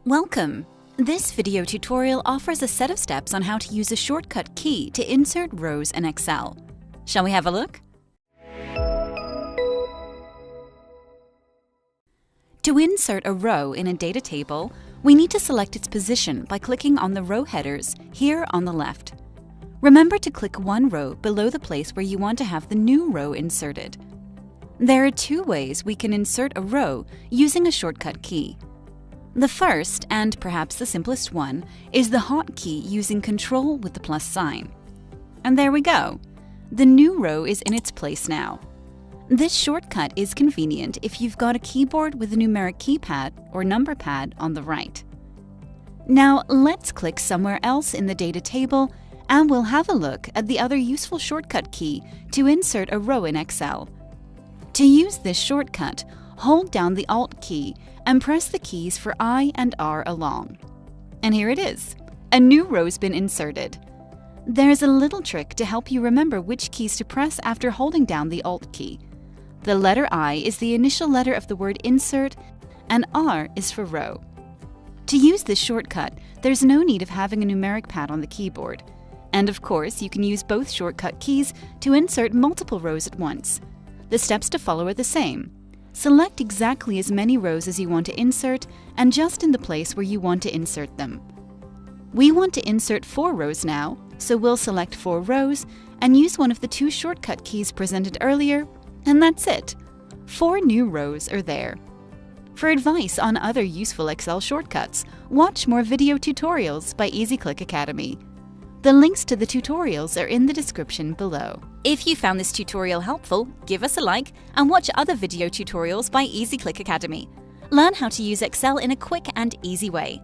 Welcome! This video tutorial offers a set of steps on how to use a shortcut key to insert rows in Excel. Shall we have a look? To insert a row in a data table, we need to select its position by clicking on the row headers here on the left. Remember to click one row below the place where you want to have the new row inserted. There are two ways we can insert a row using a shortcut key. The first, and perhaps the simplest one, is the hotkey using Control with the plus sign. And there we go. The new row is in its place now. This shortcut is convenient if you've got a keyboard with a numeric keypad or number pad on the right. Now let's click somewhere else in the data table and we'll have a look at the other useful shortcut key to insert a row in Excel. To use this shortcut, hold down the Alt key and press the keys for I and R along. And here it is. A new row's been inserted. There's a little trick to help you remember which keys to press after holding down the Alt key. The letter I is the initial letter of the word insert, and R is for row. To use this shortcut, there's no need of having a numeric pad on the keyboard. And of course, you can use both shortcut keys to insert multiple rows at once. The steps to follow are the same. Select exactly as many rows as you want to insert and just in the place where you want to insert them. We want to insert 4 rows now, so we'll select 4 rows and use one of the 2 shortcut keys presented earlier, and that's it. 4 new rows are there. For advice on other useful Excel shortcuts, watch more video tutorials by EasyClick Academy. The links to the tutorials are in the description below. If you found this tutorial helpful, give us a like and watch other video tutorials by EasyClick Academy. Learn how to use Excel in a quick and easy way.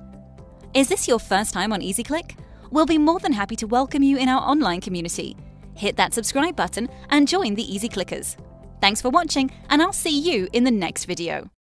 Is this your first time on EasyClick? We'll be more than happy to welcome you in our online community. Hit that subscribe button and join the Easy Clickers. Thanks for watching, and I'll see you in the next video.